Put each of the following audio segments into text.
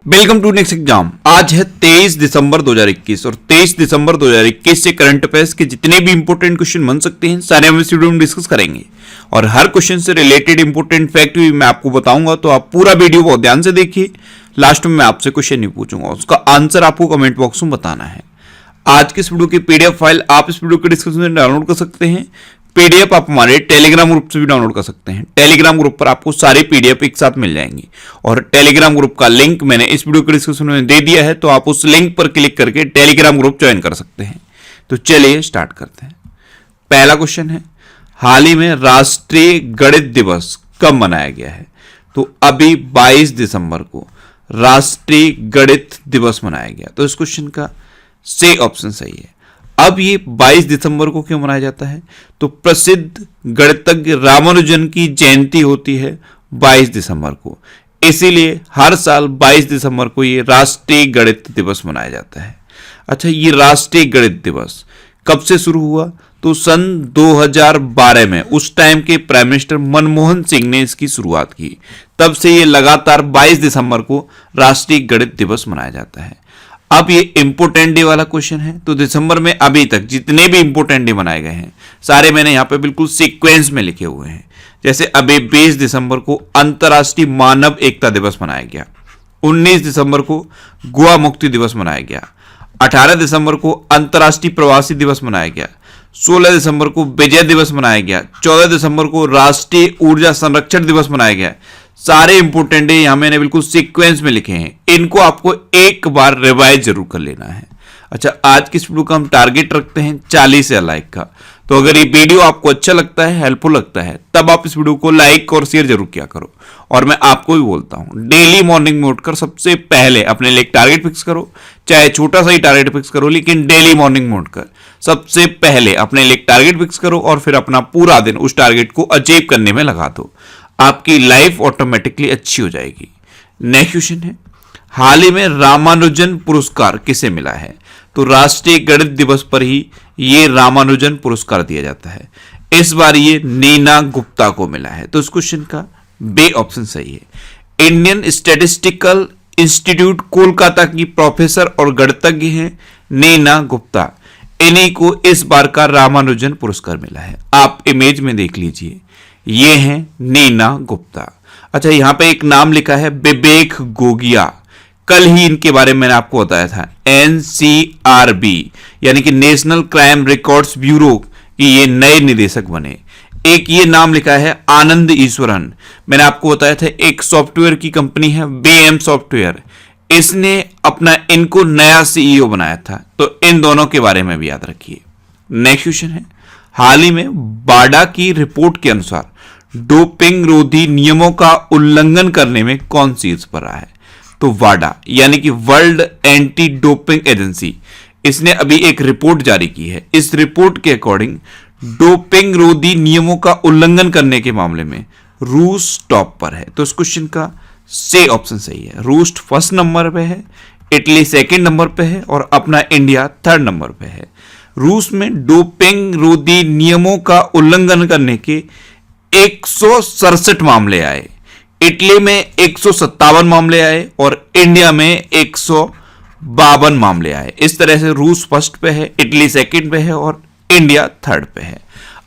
Welcome to next exam. आज है 23 दिसंबर 2021 और 23 दिसंबर 2021 से करंट अफेयर्स के जितने भी इंपॉर्टेंट क्वेश्चन बन सकते हैं सारे हम इस वीडियो में डिस्कस करेंगे और हर क्वेश्चन से रिलेटेड इंपॉर्टेंट फैक्ट भी मैं आपको बताऊंगा, तो आप पूरा वीडियो बहुत ध्यान से देखिए। लास्ट में मैं आपसे क्वेश्चन नहीं पूछूंगा, उसका आंसर आपको कमेंट बॉक्स में बताना है। आज के इस वीडियो की पीडीएफ फाइल आप इस वीडियो के डिस्क्रिप्शन में डाउनलोड कर सकते हैं। पीडीएफ आप हमारे टेलीग्राम ग्रुप से भी डाउनलोड कर सकते हैं। टेलीग्राम ग्रुप पर आपको सारे पीडीएफ एक साथ मिल जाएंगे और टेलीग्राम ग्रुप का लिंक मैंने इस वीडियो के डिस्क्रिप्शन में दे दिया है, तो आप उस लिंक पर क्लिक करके टेलीग्राम ग्रुप ज्वाइन कर सकते हैं। तो चलिए स्टार्ट करते हैं। पहला क्वेश्चन है, हाल ही में राष्ट्रीय गणित दिवस कब मनाया गया है? तो अभी 22 दिसंबर को राष्ट्रीय गणित दिवस मनाया गया। तो इस क्वेश्चन का सी ऑप्शन सही है। अब ये 22 दिसंबर को क्यों मनाया जाता है? तो प्रसिद्ध गणितज्ञ रामानुजन की जयंती होती है 22 दिसंबर को, इसीलिए हर साल 22 दिसंबर को ये राष्ट्रीय गणित दिवस मनाया जाता है। अच्छा, ये राष्ट्रीय गणित दिवस कब से शुरू हुआ? तो सन 2012 में उस टाइम के प्राइम मिनिस्टर मनमोहन सिंह ने इसकी शुरुआत की। तब से ये लगातार 22 दिसंबर को राष्ट्रीय गणित दिवस मनाया जाता है। अब ये इंपोर्टेंट डे वाला क्वेश्चन है, तो दिसंबर में अभी तक जितने भी इंपोर्टेंट डे मनाए गए हैं सारे मैंने यहाँ पे बिल्कुल सीक्वेंस में लिखे हुए हैं। जैसे अभी 20 दिसंबर को अंतर्राष्ट्रीय मानव एकता दिवस मनाया गया, 19 दिसंबर को गोवा मुक्ति दिवस मनाया गया, 18 दिसंबर को अंतर्राष्ट्रीय प्रवासी दिवस मनाया गया, 16 दिसंबर को विजय दिवस मनाया गया, 14 दिसंबर को राष्ट्रीय ऊर्जा संरक्षण दिवस मनाया गया। सारे इंपोर्टेंट डे यहां मैंने बिल्कुल सीक्वेंस में लिखे हैं, इनको आपको एक बार रिवाइज जरूर कर लेना है। अच्छा, आज की इस वीडियो का हम टारगेट रखते हैं 40 या लाइक का। तो अगर ये वीडियो आपको अच्छा लगता है, हेल्पफुल लगता है, तब आप इस वीडियो को लाइक और शेयर जरूर किया करो। और मैं आपको भी बोलता हूं, डेली मॉर्निंग में उठकर सबसे पहले अपने लिए एक टारगेट फिक्स करो, चाहे छोटा सा ही टारगेट फिक्स करो, लेकिन डेली मॉर्निंग में उठकर सबसे पहले अपने लिए एक टारगेट फिक्स करो और फिर अपना पूरा दिन उस टारगेट को अचीव करने में लगा दो। आपकी लाइफ ऑटोमेटिकली अच्छी हो जाएगी। नेक्स्ट क्वेश्चन है, हाल ही में रामानुजन पुरस्कार किसे मिला है? तो राष्ट्रीय गणित दिवस पर ही ये रामानुजन पुरस्कार दिया जाता है। इस बार ये नीना गुप्ता को मिला है। तो इस क्वेश्चन का बी ऑप्शन सही है। इंडियन स्टैटिस्टिकल इंस्टीट्यूट कोलकाता की प्रोफेसर और गणितज्ञ हैं नीना गुप्ता। इन्हीं को इस बार का रामानुजन पुरस्कार मिला है। आप इमेज में देख लीजिए, ये हैं नीना गुप्ता। अच्छा, यहां पे एक नाम लिखा है विवेक गोगिया। कल ही इनके बारे में मैंने आपको बताया था, NCRB यानी कि नेशनल क्राइम रिकॉर्ड्स ब्यूरो की ये नए निदेशक बने। एक ये नाम लिखा है आनंद ईश्वरन। मैंने आपको बताया था एक सॉफ्टवेयर की कंपनी है VM सॉफ्टवेयर, इसने अपना इनको नया CEO बनाया था। तो इन दोनों के बारे में भी याद रखिए। नेक्स्ट क्वेश्चन है, हाल ही में बाडा की रिपोर्ट के अनुसार डोपिंग रोधी नियमों का उल्लंघन करने में कौन शीर्ष पर रहा है? तो वाडा यानी कि वर्ल्ड एंटी डोपिंग एजेंसी, इसने अभी एक रिपोर्ट जारी की है। इस रिपोर्ट के अकॉर्डिंग डोपिंग रोधी नियमों का उल्लंघन करने के मामले में रूस टॉप पर है। तो इस क्वेश्चन का सी ऑप्शन सही है। रूस फर्स्ट नंबर पे है, इटली सेकंड नंबर पे है और अपना इंडिया थर्ड नंबर पे है। रूस में डोपिंग रोधी नियमों का उल्लंघन करने के 167 मामले आए, इटली में 157 मामले आए और इंडिया में 152 मामले आए। इस तरह से रूस फर्स्ट पे है, इटली सेकंड पे है और इंडिया थर्ड पे है।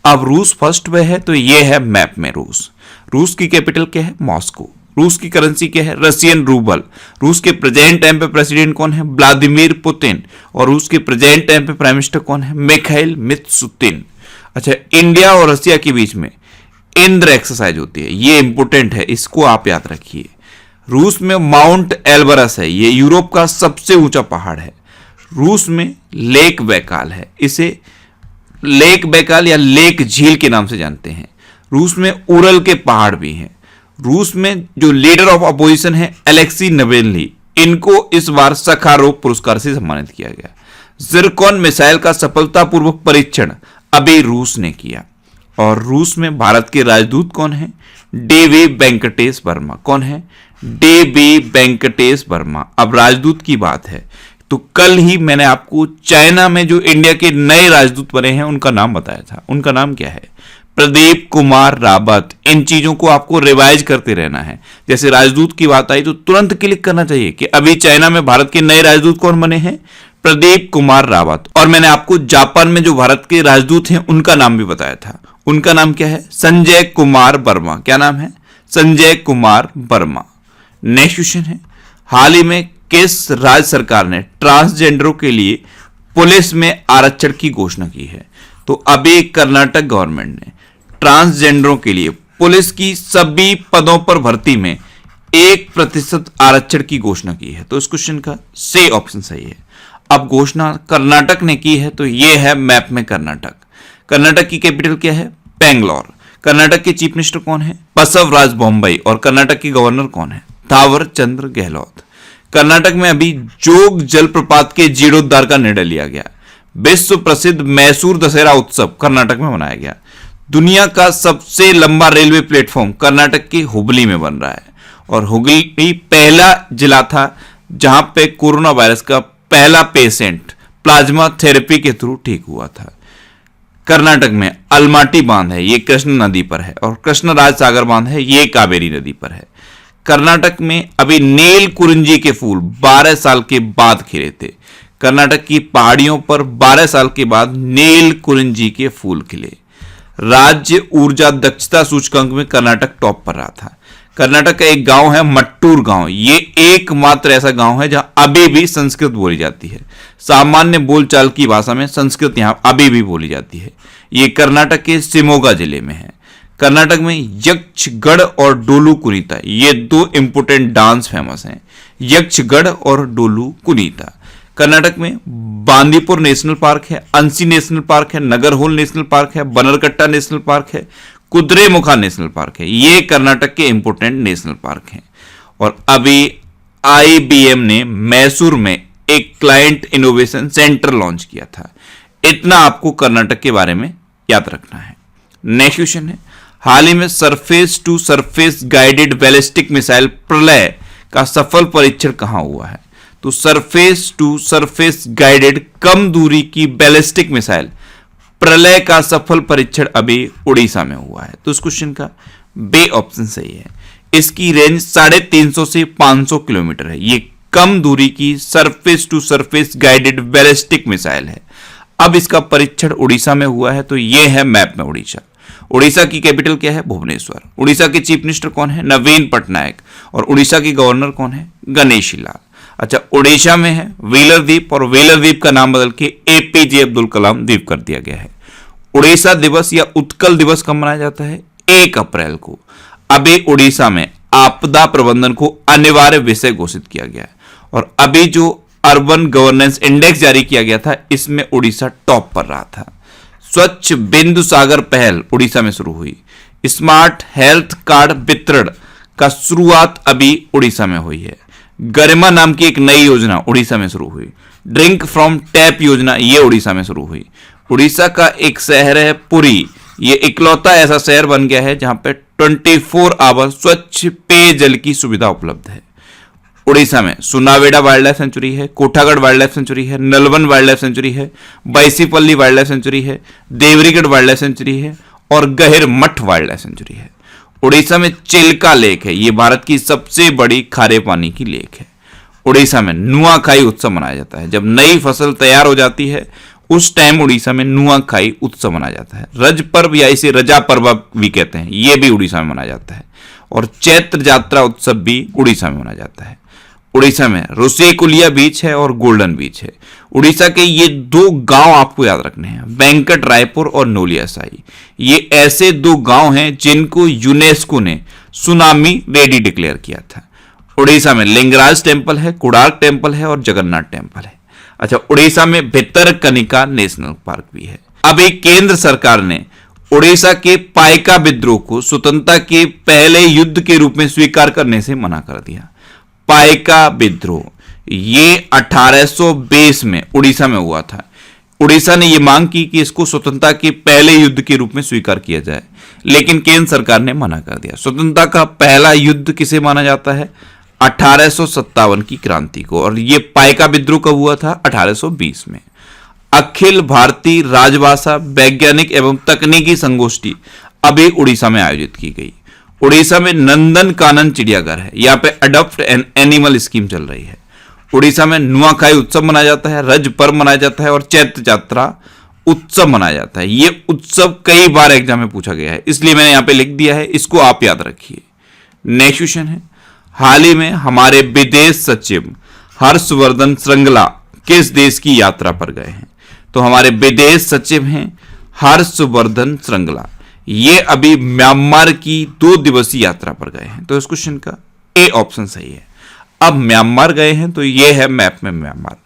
अब रूस फर्स्ट पे है तो ये है मैप में रूस। रूस की कैपिटल क्या है? मॉस्को। रूस की करेंसी क्या है? Russian rouble. रूस के प्रेजेंट टाइम पे प्रेसिडेंट कौन है? Vladimir Putin. और रूस के प्रेजेंट टाइम पे प्राइम मिनिस्टर कौन है? मिखाइल मित्सुतिन। अच्छा, इंडिया और रशिया के बीच में इंद्र एक्सरसाइज होती है, ये इंपोर्टेंट है, इसको आप याद रखिए। रूस में माउंट एल्बरस है, ये यूरोप का सबसे ऊंचा पहाड़ है। रूस में लेक बैकाल है, इसे लेक बैकाल या लेक झील के नाम से जानते हैं। रूस में उरल के पहाड़ भी हैं। रूस में जो लीडर ऑफ अपोजिशन है अलेक्सी नवेल्नी, इनको इस बार सखारोव पुरस्कार से सम्मानित किया गया। जिरकॉन मिसाइल का सफलतापूर्वक परीक्षण अभी रूस ने किया। और रूस में भारत के राजदूत कौन है? DV वेंकटेश वर्मा। कौन है? DV वेंकटेश वर्मा। अब राजदूत की बात है तो कल ही मैंने आपको चाइना में जो इंडिया के नए राजदूत बने हैं उनका नाम बताया था। उनका नाम क्या है? प्रदीप कुमार रावत। इन चीजों को आपको रिवाइज करते रहना है। जैसे राजदूत की बात आई तो तुरंत क्लिक करना चाहिए कि अभी चाइना में भारत के नए राजदूत कौन बने हैं, प्रदीप कुमार रावत। और मैंने आपको जापान में जो भारत के राजदूत हैं उनका नाम भी बताया था। उनका नाम क्या है, संजय कुमार वर्मा। क्या नाम है, संजय कुमार वर्मा। नेक्स्ट क्वेश्चन है, हाल ही में किस राज्य सरकार ने ट्रांसजेंडरों के लिए पुलिस में आरक्षण की घोषणा की है? तो अभी कर्नाटक गवर्नमेंट ने ट्रांसजेंडरों के लिए पुलिस की सभी पदों पर भर्ती में 1% आरक्षण की घोषणा की है। तो इस क्वेश्चन का सी ऑप्शन सही है। अब घोषणा कर्नाटक ने की है तो यह है मैप में कर्नाटक। कर्नाटक की कैपिटल क्या है, बेंगलोर। कर्नाटक के चीफ मिनिस्टर कौन है, बसवराज बोम्मई। और कर्नाटक के गवर्नर कौन है, थावर चंद्र गहलोत। कर्नाटक में अभी जोग जलप्रपात के जीर्णोद्धार का निर्णय लिया गया। विश्व प्रसिद्ध मैसूर दशहरा उत्सव कर्नाटक में मनाया गया। दुनिया का सबसे लंबा रेलवे प्लेटफॉर्म कर्नाटक के हुबली में बन रहा है। और हुबली पहला जिला था जहां पे कोरोना वायरस का पहला पेशेंट प्लाज्मा थेरेपी के थ्रू ठीक हुआ था। कर्नाटक में अलमाटी बांध है, ये कृष्ण नदी पर है। और कृष्णराज सागर बांध है, ये कावेरी नदी पर है। कर्नाटक में अभी नील कुरिंजी के फूल 12 साल के बाद खिले थे। कर्नाटक की पहाड़ियों पर 12 साल के बाद नील कुरिंजी के फूल खिले। राज्य ऊर्जा दक्षता सूचकांक में कर्नाटक टॉप पर रहा था। कर्नाटक का एक गांव है मट्टूर गांव। ये एकमात्र ऐसा गांव है जहां अभी भी संस्कृत बोली जाती है। सामान्य बोलचाल की भाषा में संस्कृत यहां अभी भी बोली जाती है। ये कर्नाटक के शिमोगा जिले में है। कर्नाटक में यक्षगढ़ और डोलू कुनीता, ये दो इंपोर्टेंट डांस फेमस हैं, यक्षगढ़ और डोलू कुनीता। कर्नाटक में बांदीपुर नेशनल पार्क है, अंसी नेशनल पार्क है, नगरहोल नेशनल पार्क है, बनरकट्टा नेशनल पार्क है, कुद्रेमुखा नेशनल पार्क है। ये कर्नाटक के इंपोर्टेंट नेशनल पार्क हैं। और अभी IBM ने मैसूर में एक क्लाइंट इनोवेशन सेंटर लॉन्च किया था। इतना आपको कर्नाटक के बारे में याद रखना है। नेक्स्ट क्वेश्चन है, हाल ही में surface to surface guided ballistic missile Pralay का सफल परीक्षण कहां हुआ है? तो सरफेस टू सरफेस गाइडेड कम दूरी की बैलिस्टिक मिसाइल प्रलय का सफल परीक्षण अभी उड़ीसा में हुआ है। तो इस क्वेश्चन का बी ऑप्शन सही है। इसकी रेंज 350 से 500 किलोमीटर है। ये कम दूरी की surface to surface guided ballistic missile है। अब इसका परीक्षण उड़ीसा में हुआ है। तो यह है मैप में उड़ीसा। उड़ीसा की कैपिटल क्या है, भुवनेश्वर। उड़ीसा के चीफ मिनिस्टर कौन है, नवीन पटनायक। और उड़ीसा के गवर्नर कौन है, गणेशी लाल। अच्छा, उड़ीसा में है व्हीलर द्वीप और व्हीलर द्वीप का नाम बदल के APJ अब्दुल कलाम द्वीप कर दिया गया है। उड़ीसा दिवस या उत्कल दिवस कब मनाया जाता है, 1 अप्रैल को। अभी उड़ीसा में आपदा प्रबंधन को अनिवार्य विषय घोषित किया गया है। और अभी जो अर्बन गवर्नेंस इंडेक्स जारी किया गया था, इसमें उड़ीसा टॉप पर रहा था। स्वच्छ बिंदु सागर पहल उड़ीसा में शुरू हुई। स्मार्ट हेल्थ कार्ड वितरण का शुरुआत अभी उड़ीसा में हुई है। गरिमा नाम की एक नई योजना उड़ीसा में शुरू हुई। ड्रिंक फ्रॉम टैप योजना ये उड़ीसा में शुरू हुई। उड़ीसा का एक शहर है पुरी। ये इकलौता ऐसा शहर बन गया है जहां पे 24 आवर स्वच्छ पेयजल की सुविधा उपलब्ध है। उड़ीसा में सुनावेडा वाइल्ड लाइफ सेंचुरी है, कोठागढ़ वाइल्ड लाइफ सेंचुरी है, नलवन वाइल्ड लाइफ सेंचुरी है, बैसीपल्ली वाइल्ड लाइफ सेंचुरी है, देवरीगढ़ वाइल्ड लाइफ सेंचुरी है और गहिर मठ वाइल्ड लाइफ सेंचुरी है। उड़ीसा में चिल्का लेक है। यह भारत की सबसे बड़ी खारे पानी की लेक है। उड़ीसा में नुआखाई उत्सव मनाया जाता है। जब नई फसल तैयार हो जाती है उस टाइम उड़ीसा में नुआखाई उत्सव मनाया जाता है। रज पर्व या इसे रजा पर्व भी कहते हैं, यह भी उड़ीसा में मनाया जाता है। और चैत्र यात्रा उत्सव भी उड़ीसा में मनाया जाता है। उड़ीसा में रुसेकुलिया बीच है और गोल्डन बीच है। उड़ीसा के ये 2 गांव आपको याद रखने हैं, वेंकट रायपुर और नोलियासाई। ये ऐसे 2 गांव हैं जिनको यूनेस्को ने सुनामी रेडी डिक्लेयर किया था। उड़ीसा में लिंगराज टेम्पल है, कोणार्क टेम्पल है और जगन्नाथ टेम्पल है। अच्छा, उड़ीसा में भितरकनिका नेशनल पार्क भी है। अभी केंद्र सरकार ने उड़ीसा के पाइका विद्रोह को स्वतंत्रता के पहले युद्ध के रूप में स्वीकार करने से मना कर दिया। पाइका विद्रोह ये 1820 में उड़ीसा में हुआ था। उड़ीसा ने यह मांग की कि इसको स्वतंत्रता के पहले युद्ध के रूप में स्वीकार किया जाए, लेकिन केंद्र सरकार ने मना कर दिया। स्वतंत्रता का पहला युद्ध किसे माना जाता है, 1857 की क्रांति को। और यह पाइका विद्रोह कब हुआ था, 1820 में। अखिल भारतीय राजभाषा वैज्ञानिक एवं तकनीकी संगोष्ठी अभी उड़ीसा में आयोजित की गई। उड़ीसा में नंदन कानन चिड़ियाघर है, यहाँ पे अडॉप्ट एन एनिमल स्कीम चल रही है। उड़ीसा में नुआखाई उत्सव मनाया जाता है, रज पर्व मनाया जाता है और चैत्र यात्रा उत्सव मनाया जाता है। ये उत्सव कई बार एग्जाम में पूछा गया है, इसलिए मैंने यहां पे लिख दिया है, इसको आप याद रखिए। नेक्स्ट क्वेश्चन है, हाल ही में हमारे विदेश सचिव हर्षवर्धन श्रृंगला किस देश की यात्रा पर गए हैं? तो हमारे विदेश सचिव हैं हर्षवर्धन श्रृंगला, ये अभी म्यांमार की 2 दिवसीय यात्रा पर गए हैं। तो इस क्वेश्चन का ए ऑप्शन सही है। अब म्यांमार गए हैं तो ये है मैप में म्यांमार।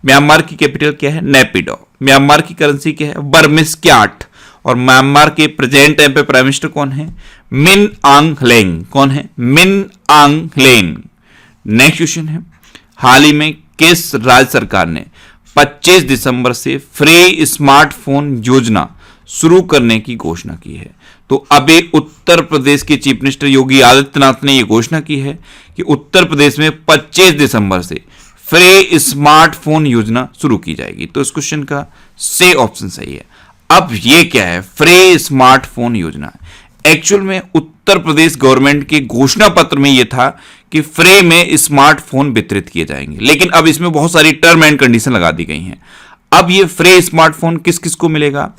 म्यांमार की कैपिटल क्या है? नेपिडो। म्यांमार की करेंसी क्या है? Burmese CAT. और म्यांमार के प्रेजेंट टाइम पे प्राइम मिनिस्टर कौन है? मिन आंग ह्लेंग। कौन है? मिन आंग ह्लेंग। नेक्स्ट क्वेश्चन है, हाल ही में किस राज्य सरकार ने 25 दिसंबर से फ्री स्मार्टफोन योजना शुरू करने की घोषणा की है? तो अभी उत्तर प्रदेश के चीफ मिनिस्टर योगी आदित्यनाथ ने यह घोषणा की है कि उत्तर प्रदेश में 25 दिसंबर से फ्री स्मार्टफोन योजना शुरू की जाएगी। तो इस क्वेश्चन का सी ऑप्शन सही है। अब ये क्या है? फ्री स्मार्टफोन योजना। एक्चुअल में उत्तर प्रदेश गवर्नमेंट के घोषणा पत्र में यह था कि फ्री में स्मार्टफोन वितरित किए जाएंगे, लेकिन अब इसमें बहुत सारी टर्म एंड कंडीशन लगा दी गई हैं। अब ये फ्री स्मार्टफोन किस किस को मिलेगा?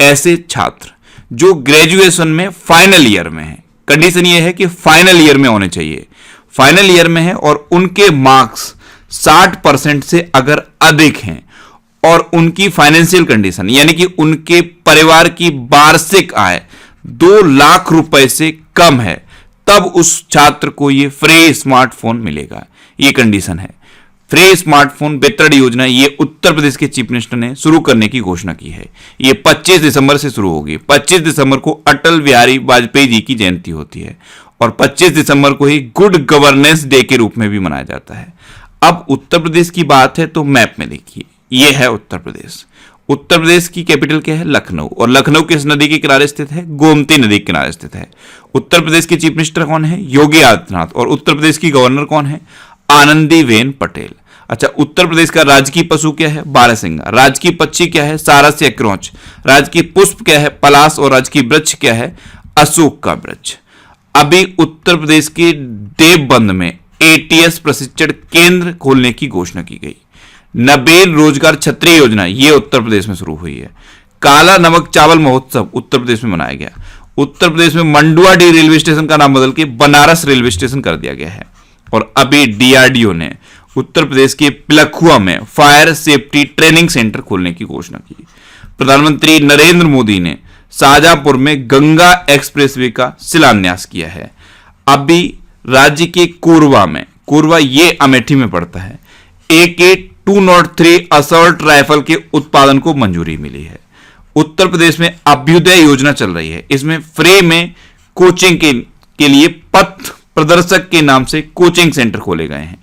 ऐसे छात्र जो ग्रेजुएशन में फाइनल ईयर में है। कंडीशन ये है कि फाइनल ईयर में होने चाहिए, फाइनल ईयर में है और उनके मार्क्स 60% से अगर अधिक हैं और उनकी फाइनेंशियल कंडीशन यानी कि उनके परिवार की वार्षिक आय 2 लाख रुपए से कम है, तब उस छात्र को यह फ्री स्मार्टफोन मिलेगा। यह कंडीशन है। फ्री स्मार्टफोन वितरण योजना ये उत्तर प्रदेश के चीफ मिनिस्टर ने शुरू करने की घोषणा की है। ये 25 दिसंबर से शुरू होगी। 25 दिसंबर को अटल बिहारी वाजपेयी जी की जयंती होती है और 25 दिसंबर को ही गुड गवर्नेंस डे के रूप में भी मनाया जाता है। अब उत्तर प्रदेश की बात है तो मैप में देखिए, यह है उत्तर प्रदेश। उत्तर प्रदेश की कैपिटल क्या है? लखनऊ। और लखनऊ किस नदी के किनारे स्थित है? गोमती नदी के किनारे स्थित है। उत्तर प्रदेश के चीफ मिनिस्टर कौन है? योगी आदित्यनाथ। और उत्तर प्रदेश की गवर्नर कौन है? आनंदीबेन पटेल। अच्छा, उत्तर प्रदेश का राजकीय पशु क्या है? बारहसिंगा। राजकीय पक्षी क्या है? सारस या क्रोंच। राजकीय पुष्प क्या है? पलाश। और राजकीय वृक्ष क्या है? अशोक का वृक्ष। अभी उत्तर प्रदेश के देवबंद में एटीएस प्रशिक्षण केंद्र खोलने की घोषणा की गई। नबेल रोजगार छतरी योजना ये उत्तर प्रदेश में शुरू हुई है। काला नमक चावल महोत्सव उत्तर प्रदेश में मनाया गया। उत्तर प्रदेश में मंडुआडीह रेलवे स्टेशन का नाम बदल के बनारस रेलवे स्टेशन कर दिया गया है। और अभी डीआरडीओ ने उत्तर प्रदेश के पिलखुआ में फायर सेफ्टी ट्रेनिंग सेंटर खोलने की घोषणा की। प्रधानमंत्री नरेंद्र मोदी ने शाहजहांपुर में गंगा एक्सप्रेसवे का शिलान्यास किया है। अभी राज्य के कोरबा में, कोरबा ये अमेठी में पड़ता है, AK-203 असॉल्ट राइफल के उत्पादन को मंजूरी मिली है। उत्तर प्रदेश में अभ्युदय योजना चल रही है। इसमें फ्री में कोचिंग के लिए पथ प्रदर्शक के नाम से कोचिंग सेंटर खोले गए हैं।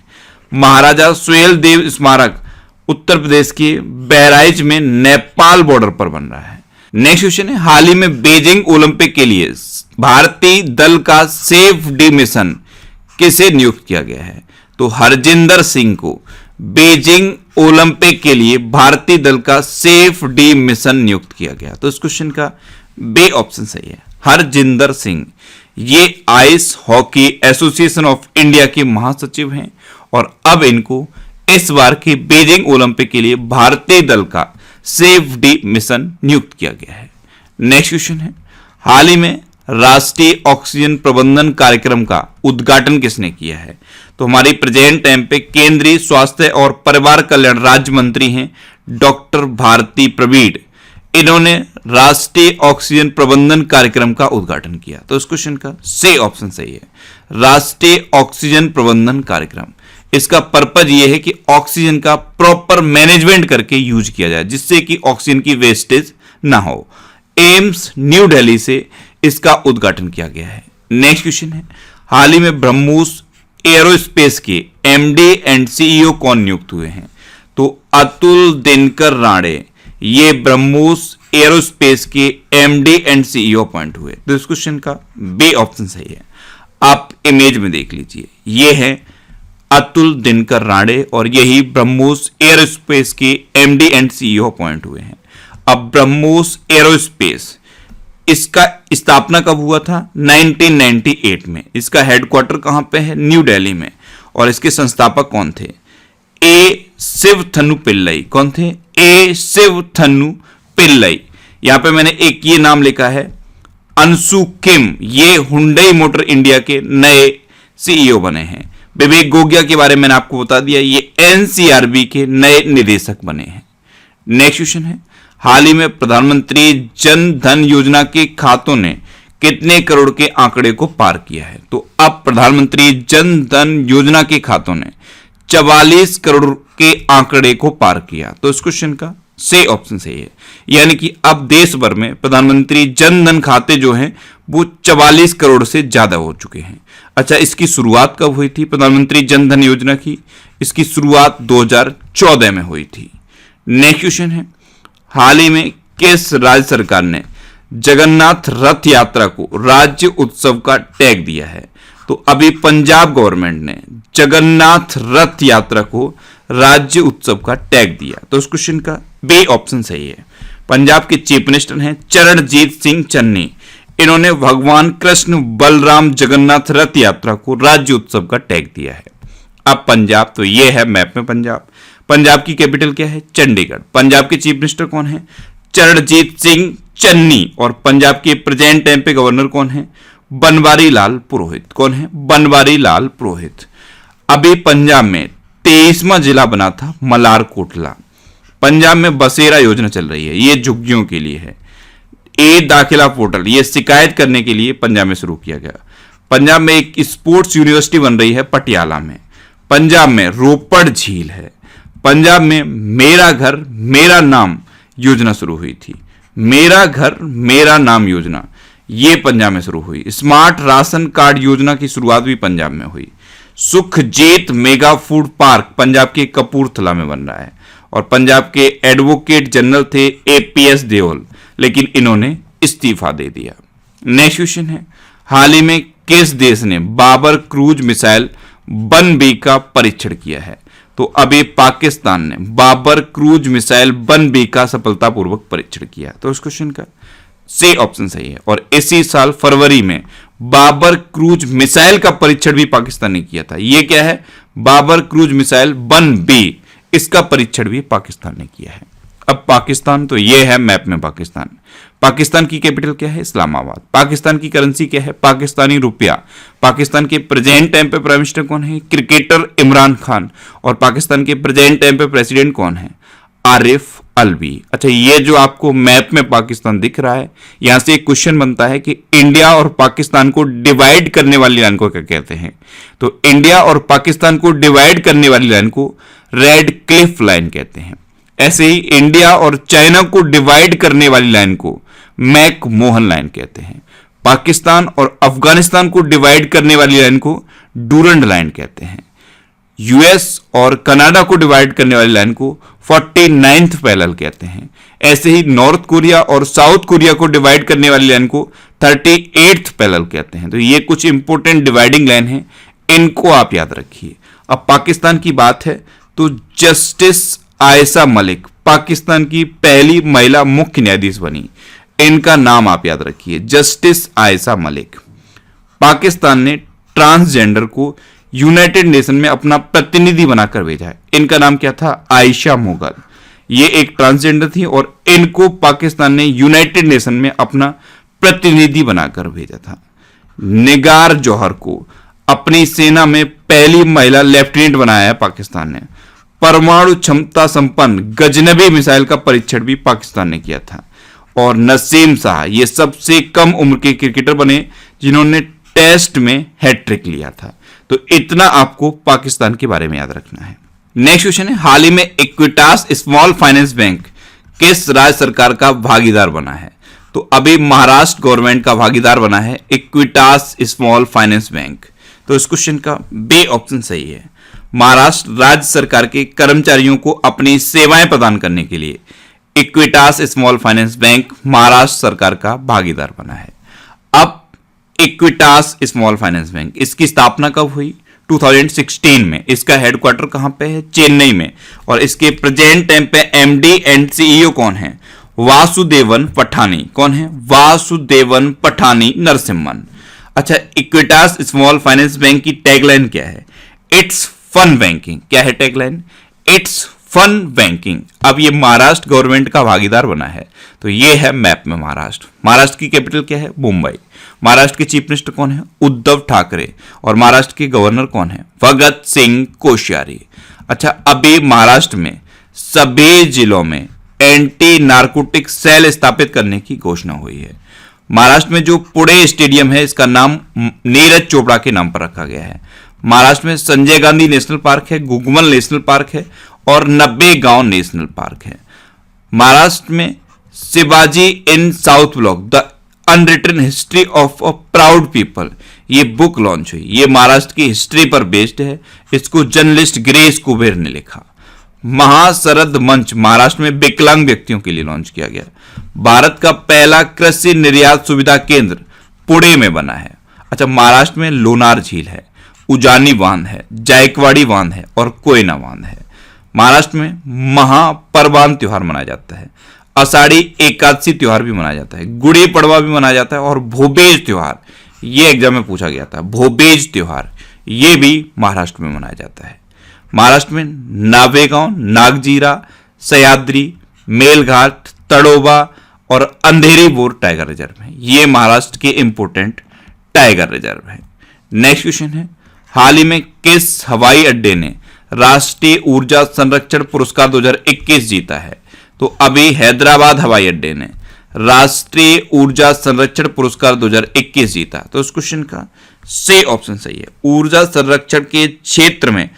महाराजा सुहेल देव स्मारक उत्तर प्रदेश के बहराइच में नेपाल बॉर्डर पर बन रहा है। नेक्स्ट क्वेश्चन है, हाल ही में बीजिंग ओलंपिक के लिए भारतीय दल का सेफ डी मिशन किसे नियुक्त किया गया है? तो हरजिंदर सिंह को बीजिंग ओलंपिक के लिए भारतीय दल का सेफ डी मिशन नियुक्त किया गया। तो इस क्वेश्चन का बी ऑप्शन सही है। हरजिंदर सिंह ये ice hockey association of India के महासचिव हैं और अब इनको इस बार के बीजिंग ओलंपिक के लिए भारतीय दल का सेफ डी मिशन नियुक्त किया गया है। नेक्स्ट क्वेश्चन है, हाल ही में राष्ट्रीय ऑक्सीजन प्रबंधन कार्यक्रम का उद्घाटन किसने किया है? तो हमारी प्रेजेंट टाइम पे केंद्रीय स्वास्थ्य और परिवार कल्याण राज्य मंत्री हैं डॉक्टर भारती प्रवीण। इन्होंने राष्ट्रीय ऑक्सीजन प्रबंधन कार्यक्रम का उद्घाटन किया। तो इस क्वेश्चन का सी ऑप्शन सही है। राष्ट्रीय ऑक्सीजन प्रबंधन कार्यक्रम, इसका पर्पज ये है कि ऑक्सीजन का प्रॉपर मैनेजमेंट करके यूज किया जाए जिससे कि ऑक्सीजन की वेस्टेज ना हो। एम्स न्यू दिल्ली से इसका उद्घाटन किया गया है। नेक्स्ट क्वेश्चन है, हाल ही में ब्रह्मोस एरोस्पेस के एमडी एंड सीईओ कौन नियुक्त हुए हैं? तो अतुल दिनकर राणे ये ब्रह्मोस एरोस्पेस के एमडी एंड सीईओ अपॉइंट हुए। तो इस क्वेश्चन का बी ऑप्शन सही है। आप इमेज में देख लीजिए, ये है अतुल दिनकर राणे और यही ब्रह्मोस एरोस्पेस के एमडी एंड सीईओ अपॉइंट हुए हैं। अब ब्रह्मोस एरोस्पेस इसका स्थापना कब हुआ था? 1998 में। इसका हेडक्वार्टर कहां पे है? न्यू दिल्ली में। और इसके संस्थापक कौन थे? ए शिवथनु पिल्लई। कौन थे? ए शिवथनु पिल्लई। यहां पे मैंने एक ये नाम लिखा है अंशु किम, ये हुंडई मोटर इंडिया के नए सीईओ बने हैं। विवेक गोगिया के बारे में मैंने आपको बता दिया, ये एनसीआरबी के नए निदेशक बने हैं। नेक्स्ट क्वेश्चन है, हाल ही में प्रधानमंत्री जन धन योजना के खातों ने कितने करोड़ के आंकड़े को पार किया है? तो अब प्रधानमंत्री जन धन योजना के खातों ने 44 करोड़ के आंकड़े को पार किया। तो इस क्वेश्चन का सही ऑप्शन सही है, यानी कि अब देश भर में प्रधानमंत्री जन धन खाते जो हैं वो 44 करोड़ से ज्यादा हो चुके हैं। अच्छा, इसकी शुरुआत कब हुई थी प्रधानमंत्री जन धन योजना की? इसकी शुरुआत 2014 में हुई थी। नेक्स्ट क्वेश्चन है, हाल ही में किस राज्य सरकार ने जगन्नाथ रथ यात्रा को राज्य उत्सव का टैग दिया है? तो अभी पंजाब गवर्नमेंट ने जगन्नाथ रथ यात्रा को राज्य उत्सव का टैग दिया। तो इस क्वेश्चन का बी ऑप्शन सही है। पंजाब के चीफ मिनिस्टर हैं चरणजीत सिंह चन्नी। इन्होंने भगवान कृष्ण बलराम जगन्नाथ रथ यात्रा को राज्य उत्सव का टैग दिया है। अब पंजाब, तो ये है मैप में पंजाब। पंजाब की कैपिटल क्या है? चंडीगढ़। पंजाब के चीफ मिनिस्टर कौन है? चरणजीत सिंह चन्नी। और पंजाब के प्रेजेंट टाइम पे गवर्नर कौन है? बनवारी लाल पुरोहित। कौन है? बनवारी लाल पुरोहित। अभी पंजाब में 23वां जिला बना था मलारकोटला। पंजाब में बसेरा योजना चल रही है, ये झुग्गियों के लिए है। ए दाखिला पोर्टल, ये शिकायत करने के लिए पंजाब में शुरू किया गया। पंजाब में एक स्पोर्ट्स यूनिवर्सिटी बन रही है पटियाला में। पंजाब में रोपड़ झील है। पंजाब में मेरा घर मेरा नाम योजना शुरू हुई थी। मेरा घर मेरा नाम योजना ये पंजाब में शुरू हुई। स्मार्ट राशन कार्ड योजना की शुरुआत भी पंजाब में हुई। Sukhjit mega food park Punjab के कपूरथला में बन रहा है। और पंजाब के एडवोकेट जनरल थे एपीएस देओल, लेकिन इन्होंने इस्तीफा दे दिया। नेक्स्ट क्वेश्चन है, हाल ही में किस देश ने बाबर क्रूज मिसाइल 1B का परीक्षण किया है? तो अभी पाकिस्तान ने बाबर क्रूज मिसाइल 1B का सफलतापूर्वक परीक्षण किया। तो इस क्वेश्चन का सही ऑप्शन सही है। और इसी साल फरवरी में बाबर क्रूज मिसाइल का परीक्षण भी पाकिस्तान ने किया था। यह क्या है? बाबर क्रूज मिसाइल 1B, इसका परीक्षण भी पाकिस्तान ने किया है। अब पाकिस्तान, तो यह है मैप में पाकिस्तान। पाकिस्तान की कैपिटल क्या है? इस्लामाबाद। पाकिस्तान की करेंसी क्या है? पाकिस्तानी रुपया। पाकिस्तान के प्रेजेंट टाइम पे प्राइम मिनिस्टर कौन है? क्रिकेटर इमरान खान। और पाकिस्तान के प्रेजेंट टाइम पे प्रेसिडेंट कौन है? आरिफ अलवी। अच्छा, ये जो आपको मैप में पाकिस्तान दिख रहा है, यहां से एक क्वेश्चन बनता है कि इंडिया और पाकिस्तान को डिवाइड करने वाली लाइन को क्या कहते हैं? तो इंडिया और पाकिस्तान को डिवाइड करने वाली लाइन को रेड क्लिफ लाइन कहते हैं। ऐसे ही इंडिया और चाइना को डिवाइड करने वाली लाइन को मैक मोहन लाइन कहते हैं। पाकिस्तान और अफगानिस्तान को डिवाइड करने वाली लाइन को डूरंड लाइन कहते हैं। यूएस और कनाडा को डिवाइड करने वाली लाइन को 49th पैरेलल कहते हैं। ऐसे ही नॉर्थ कोरिया और साउथ कोरिया को डिवाइड करने वाली लाइन को 38th पैरेलल कहते हैं। तो ये कुछ इंपॉर्टेंट डिवाइडिंग लाइन है, इनको आप याद रखिए। अब पाकिस्तान की बात है तो जस्टिस आयशा मलिक पाकिस्तान की पहली महिला मुख्य न्यायाधीश बनी। इनका नाम आप याद रखिए, जस्टिस आयशा मलिक। पाकिस्तान ने ट्रांसजेंडर को यूनाइटेड नेशन में अपना प्रतिनिधि बनाकर भेजा है। इनका नाम क्या था? आयशा मुगल। ये एक ट्रांसजेंडर थी और इनको पाकिस्तान ने यूनाइटेड नेशन में अपना प्रतिनिधि बनाकर भेजा था। निगार जौहर को अपनी सेना में पहली महिला लेफ्टिनेंट बनाया है पाकिस्तान ने। परमाणु क्षमता संपन्न गजनबी मिसाइल का परीक्षण भी पाकिस्तान ने किया था। और नसीम शाह ये सबसे कम उम्र के क्रिकेटर बने जिन्होंने टेस्ट में हैट्रिक लिया था। तो इतना आपको पाकिस्तान के बारे में याद रखना है। नेक्स्ट क्वेश्चन है, हाल ही में इक्विटास स्मॉल फाइनेंस बैंक किस राज्य सरकार का भागीदार बना है? तो अभी महाराष्ट्र गवर्नमेंट का भागीदार बना है इक्विटास स्मॉल फाइनेंस बैंक। तो इस क्वेश्चन का बी ऑप्शन सही है। महाराष्ट्र राज्य सरकार के कर्मचारियों को अपनी सेवाएं प्रदान करने के लिए Equitas small finance bank Maharashtra सरकार का भागीदार बना है। अब इक्विटास स्मॉल फाइनेंस बैंक, इसकी स्थापना कब हुई? 2016 में। इसका हेडक्वार्टर कहां पे है? चेन्नई में। और इसके प्रेजेंट टाइम पे एमडी एंड सीईओ कौन है? वासुदेवन पठानी। कौन है? वासुदेवन पठानी नरसिम्हन। अच्छा, इक्विटास स्मॉल फाइनेंस बैंक की टैगलाइन क्या है? It's fun banking. क्या है टैगलाइन? It's fun banking. अब ये महाराष्ट्र गवर्नमेंट का भागीदार बना है, तो ये है मैप में महाराष्ट्र। महाराष्ट्र की कैपिटल क्या है? मुंबई। महाराष्ट्र के चीफ मिनिस्टर कौन है? उद्धव ठाकरे। और महाराष्ट्र के गवर्नर कौन है? भगत सिंह कोश्यारी। अच्छा, अभी महाराष्ट्र में सभी जिलों में एंटी नारकोटिक सेल स्थापित करने की घोषणा हुई है। महाराष्ट्र में जो पुणे स्टेडियम है, इसका नाम नीरज चोपड़ा के नाम पर रखा गया है। महाराष्ट्र में संजय गांधी नेशनल पार्क है, गुगमल नेशनल पार्क है और 90 गांव नेशनल पार्क है। महाराष्ट्र में Shivaji in South Block the unwritten history of a proud people, ये बुक लॉन्च हुई। ये महाराष्ट्र की हिस्ट्री पर बेस्ड है। इसको जर्नलिस्ट गिरीश कुबेर ने लिखा। महाशरद मंच महाराष्ट्र में विकलांग व्यक्तियों के लिए लॉन्च किया गया। भारत का पहला कृषि निर्यात सुविधा केंद्र पुणे में बना है। अच्छा, महाराष्ट्र में लोनार झील है, उजानी बांध है, जायकवाड़ी बांध है और कोयना बांध है। महाराष्ट्र में महापर्वान त्योहार मनाया जाता है। आषाढ़ी एकादशी त्योहार भी मनाया जाता है। गुड़ी पड़वा भी मनाया जाता है और भोबेज त्योहार, ये एग्जाम में पूछा गया था। भोबेज त्योहार ये भी महाराष्ट्र में मनाया जाता है। महाराष्ट्र में नावेगांव, नागजीरा, सह्याद्री, मेलघाट, तड़ोबा और अंधेरी बोर टाइगर रिजर्व है। ये महाराष्ट्र के इंपोर्टेंट टाइगर रिजर्व है। नेक्स्ट क्वेश्चन है, हाल ही में किस हवाई अड्डे ने राष्ट्रीय ऊर्जा संरक्षण पुरस्कार 2021 जीता है? तो अभी हैदराबाद हवाई अड्डे ने राष्ट्रीय ऊर्जा संरक्षण पुरस्कार 2021 जीता। तो इस क्वेश्चन का सी ऑप्शन सही है। ऊर्जा संरक्षण के क्षेत्र में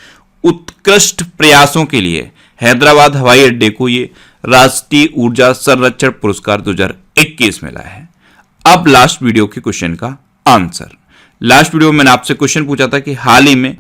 उत्कृष्ट प्रयासों के लिए हैदराबाद हवाई अड्डे को ये राष्ट्रीय ऊर्जा संरक्षण पुरस्कार 2021 मिला है। अब लास्ट वीडियो के क्वेश्चन का आंसर। लास्ट वीडियो में मैंने आपसे क्वेश्चन पूछा था कि हाल ही में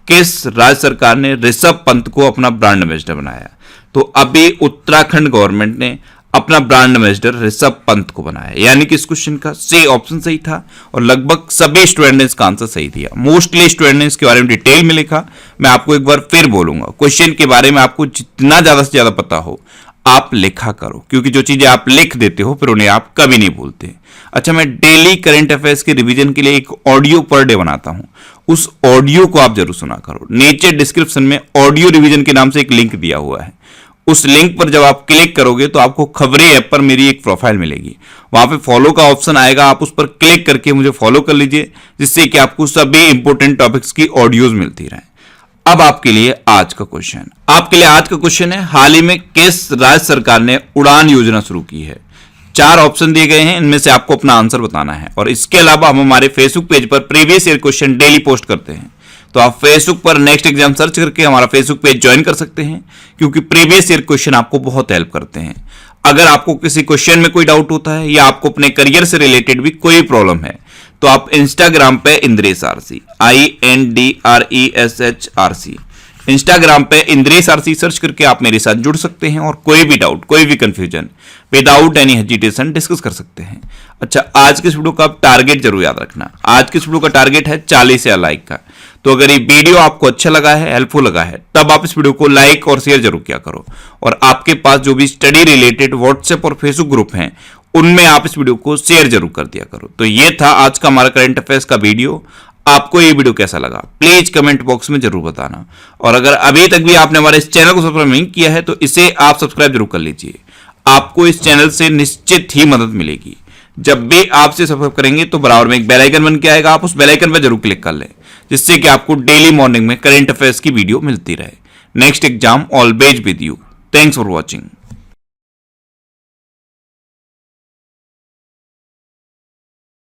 किस राज्य सरकार ने ऋषभ पंत को अपना ब्रांड एम्बेसडर बनाया? तो अभी उत्तराखंड गवर्नमेंट ने अपना ब्रांड एम्बेसडर ऋषभ पंत को बनाया। यानी कि इस क्वेश्चन का सी ऑप्शन सही था और लगभग सभी स्टूडेंट ने इसका आंसर सही दिया। मोस्टली स्टूडेंट ने इसके बारे में डिटेल में लिखा। मैं आपको एक बार फिर बोलूंगा, क्वेश्चन के बारे में आपको जितना ज्यादा से ज्यादा पता हो आप लिखा करो, क्योंकि जो चीजें आप लिख देते हो फिर उन्हें आप कभी नहीं भूलते। अच्छा, मैं डेली करंट अफेयर्स के रिवीजन के लिए एक ऑडियो पर डे बनाता हूं, उस ऑडियो को आप जरूर सुना करो। नीचे डिस्क्रिप्शन में ऑडियो रिवीजन के नाम से एक लिंक दिया हुआ है। उस लिंक पर जब आप क्लिक करोगे तो आपको खबरें ऐप पर मेरी एक प्रोफाइल मिलेगी। वहां पे फॉलो का ऑप्शन आएगा, आप उस पर क्लिक करके मुझे फॉलो कर लीजिए, जिससे कि आपको सभी इंपॉर्टेंट टॉपिक्स की ऑडियोज मिलती रहे। अब आपके लिए आज का क्वेश्चन है, हाल ही में किस राज्य सरकार ने उड़ान योजना शुरू की है? 4 ऑप्शन दिए गए हैं, इनमें से आपको अपना आंसर बताना है। और इसके अलावा हम हमारे फेसबुक पेज पर previous year question daily post करते हैं, तो आप फेसबुक पर नेक्स्ट एग्जाम सर्च करके हमारा फेसबुक पेज ज्वाइन कर सकते हैं, क्योंकि प्रीवियस ईयर क्वेश्चन आपको बहुत हेल्प करते हैं। अगर आपको किसी क्वेश्चन में कोई डाउट होता है या आपको अपने करियर से रिलेटेड भी कोई प्रॉब्लम है, तो आप इंस्टाग्राम पे इंद्रेश आरसी INDRESHRC इंस्टाग्राम पे इंद्रेश आरसी सर्च करके आप मेरे साथ जुड़ सकते हैं और कोई भी डाउट, कोई भी confusion without any hesitation discuss कर सकते हैं। अच्छा, आज के इस वीडियो का आप टारगेट जरूर याद रखना। आज के इस वीडियो का टारगेट है 40 लाइक का। तो अगर ये वीडियो आपको अच्छा लगा है, हेल्पफुल लगा है, तब आप इस वीडियो को लाइक और शेयर जरूर किया करो। और आपके पास जो भी स्टडी रिलेटेड व्हाट्सएप और फेसबुक ग्रुप हैं, उनमें आप इस वीडियो को शेयर जरूर कर दिया करो। तो ये था आज का हमारा करंट अफेयर्स का वीडियो। आपको ये वीडियो कैसा लगा प्लीज कमेंट बॉक्स में जरूर बताना। और अगर अभी तक भी आपने हमारे इस चैनल को सब्सक्राइब नहीं किया है, तो इसे आप सब्सक्राइब जरूर कर लीजिए। आपको इस चैनल से निश्चित ही मदद मिलेगी। जब भी आपसे सब्सक्राइब करेंगे तो बराबर में एक बेल आइकन बन के आएगा, आप उस बेल आइकन पर जरूर क्लिक कर लें, जिससे कि आपको डेली मॉर्निंग में करंट अफेयर्स की वीडियो मिलती रहे। Next exam always with you. Thanks for watching.